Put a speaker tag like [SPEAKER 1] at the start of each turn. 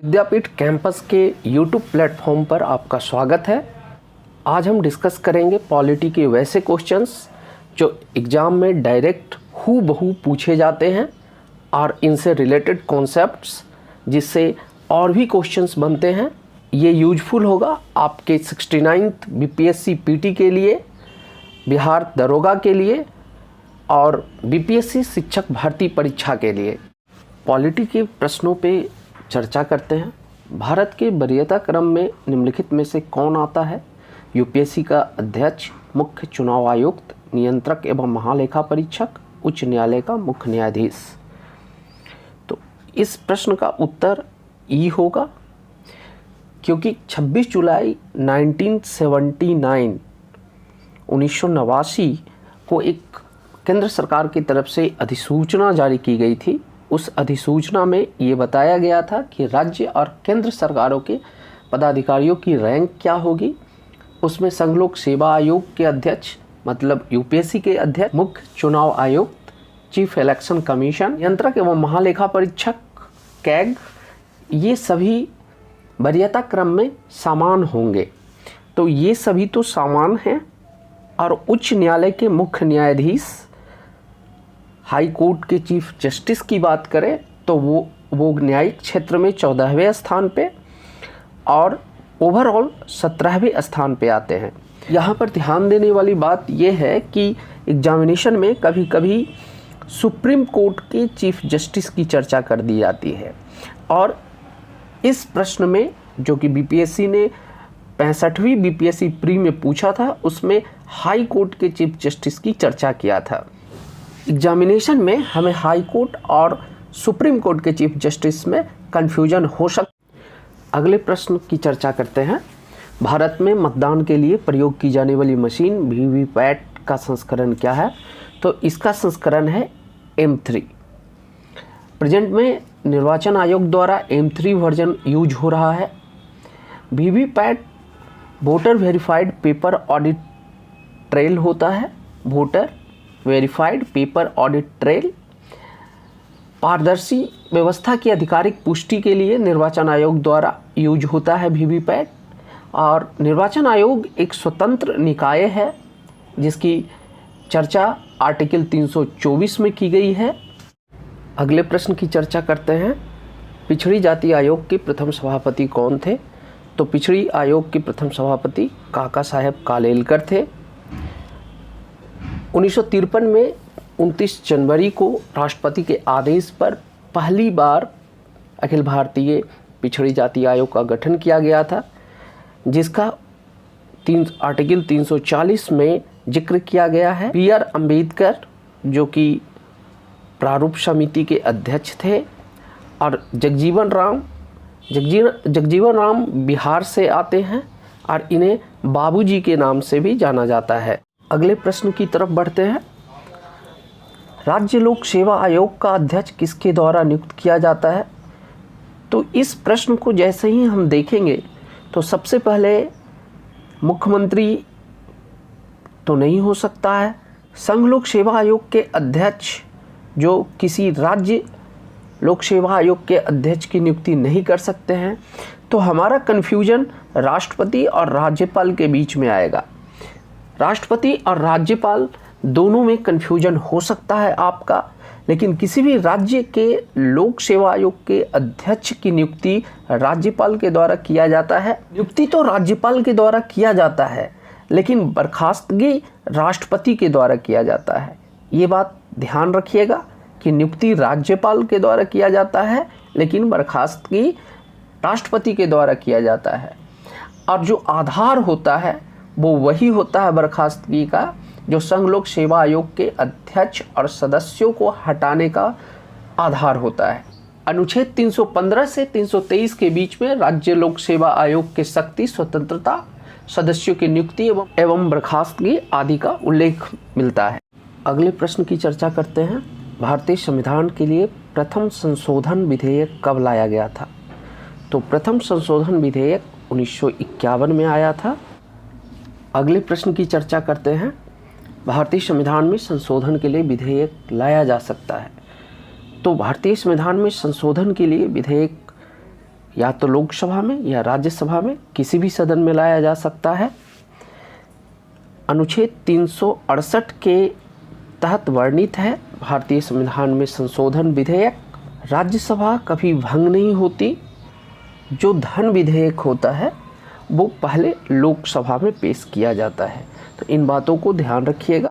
[SPEAKER 1] विद्यापीठ campus के YouTube platform पर आपका स्वागत है। आज हम डिस्कस करेंगे पॉलिटी के वैसे क्वेश्चंस जो एग्ज़ाम में डायरेक्ट हूबहू पूछे जाते हैं और इनसे रिलेटेड कॉन्सेप्ट्स जिससे और भी क्वेश्चंस बनते हैं। ये यूजफुल होगा आपके 69th बीपीएससी पीटी के लिए, बिहार दरोगा के लिए और बीपीएससी शिक्षक भर्ती परीक्षा के लिए। पॉलिटी के प्रश्नों पे चर्चा करते हैं। भारत के वरीयता क्रम में निम्नलिखित में से कौन आता है? यूपीएससी का अध्यक्ष, मुख्य चुनाव आयुक्त, नियंत्रक एवं महालेखा परीक्षक, उच्च न्यायालय का मुख्य न्यायाधीश। तो इस प्रश्न का उत्तर ई होगा, क्योंकि 26 जुलाई 1989 को एक केंद्र सरकार की तरफ से अधिसूचना जारी की गई थी। उस अधिसूचना में ये बताया गया था कि राज्य और केंद्र सरकारों के पदाधिकारियों की रैंक क्या होगी। उसमें संघ लोक सेवा आयोग के अध्यक्ष मतलब यूपीएससी के अध्यक्ष, मुख्य चुनाव आयुक्त, चीफ इलेक्शन कमीशन, नियंत्रक एवं महालेखा परीक्षक कैग, ये सभी वरीयता क्रम में समान होंगे। तो ये सभी तो समान हैं। और उच्च न्यायालय के मुख्य न्यायाधीश, हाई कोर्ट के चीफ जस्टिस की बात करें तो वो न्यायिक क्षेत्र में 14वें स्थान पे और ओवरऑल 17वें स्थान पे आते हैं। यहाँ पर ध्यान देने वाली बात यह है कि एग्जामिनेशन में कभी कभी सुप्रीम कोर्ट के चीफ जस्टिस की चर्चा कर दी जाती है। और इस प्रश्न में जो कि बीपीएससी ने 65वीं बीपीएससी प्री में पूछा था, उसमें हाई कोर्ट के चीफ जस्टिस की चर्चा किया था। एग्जामिनेशन में हमें हाई कोर्ट और सुप्रीम कोर्ट के चीफ जस्टिस में कन्फ्यूजन हो सकता। अगले प्रश्न की चर्चा करते हैं। भारत में मतदान के लिए प्रयोग की जाने वाली मशीन वीवीपैट का संस्करण क्या है? तो इसका संस्करण है M3। प्रेजेंट में निर्वाचन आयोग द्वारा M3 वर्जन यूज हो रहा है। VVPAT voter verified paper audit trail होता है। Voter verified paper audit trail पारदर्शी व्यवस्था की आधिकारिक पुष्टि के लिए निर्वाचन आयोग द्वारा यूज होता है वीवीपैट। और निर्वाचन आयोग एक स्वतंत्र निकाय है जिसकी चर्चा आर्टिकल 324 में की गई है। अगले प्रश्न की चर्चा करते हैं। पिछड़ी जाति आयोग के प्रथम सभापति कौन थे? तो पिछड़ी आयोग के प्रथम सभापति काका साहेब कालेलकर थे। 1953 में 29 जनवरी को राष्ट्रपति के आदेश पर पहली बार अखिल भारतीय पिछड़ी जाति आयोग का गठन किया गया था, जिसका आर्टिकल 340 में जिक्र किया गया है। B.R. अम्बेडकर जो कि प्रारूप समिति के अध्यक्ष थे, और जगजीवन राम बिहार से आते हैं और इन्हें बाबूजी के नाम से भी जाना जाता है। अगले प्रश्न की तरफ बढ़ते हैं। राज्य लोक सेवा आयोग का अध्यक्ष किसके द्वारा नियुक्त किया जाता है? तो इस प्रश्न को जैसे ही हम देखेंगे तो सबसे पहले मुख्यमंत्री तो नहीं हो सकता है। संघ लोक सेवा आयोग के अध्यक्ष जो किसी राज्य लोक सेवा आयोग के अध्यक्ष की नियुक्ति नहीं कर सकते हैं। तो हमारा कन्फ्यूजन राष्ट्रपति और राज्यपाल के बीच में आएगा। राष्ट्रपति और राज्यपाल दोनों में कन्फ्यूजन हो सकता है आपका, लेकिन किसी भी राज्य के लोक सेवा आयोग के अध्यक्ष की नियुक्ति राज्यपाल के द्वारा किया जाता है। नियुक्ति तो राज्यपाल के द्वारा किया जाता है, लेकिन बर्खास्तगी राष्ट्रपति के द्वारा किया जाता है। ये बात ध्यान रखिएगा कि नियुक्ति राज्यपाल के द्वारा किया जाता है, लेकिन बर्खास्तगी राष्ट्रपति के द्वारा किया जाता है। और जो आधार होता है वो वही होता है बर्खास्तगी का, जो संघ लोक सेवा आयोग के अध्यक्ष और सदस्यों को हटाने का आधार होता है। अनुच्छेद 315 से 323 के बीच में राज्य लोक सेवा आयोग के शक्ति, स्वतंत्रता, सदस्यों की नियुक्ति एवं बर्खास्तगी आदि का उल्लेख मिलता है। अगले प्रश्न की चर्चा करते हैं। भारतीय संविधान के लिए प्रथम संशोधन विधेयक कब लाया गया था? तो प्रथम संशोधन विधेयक 1951 में आया था। अगले प्रश्न की चर्चा करते हैं। भारतीय संविधान में संशोधन के लिए विधेयक लाया जा सकता है। तो भारतीय संविधान में संशोधन के लिए विधेयक या तो लोकसभा में या राज्यसभा में, किसी भी सदन में लाया जा सकता है। अनुच्छेद 368 के तहत वर्णित है भारतीय संविधान में संशोधन विधेयक। राज्यसभा कभी भंग नहीं होती। जो धन विधेयक होता है वो पहले लोकसभा में पेश किया जाता है। तो इन बातों को ध्यान रखिएगा।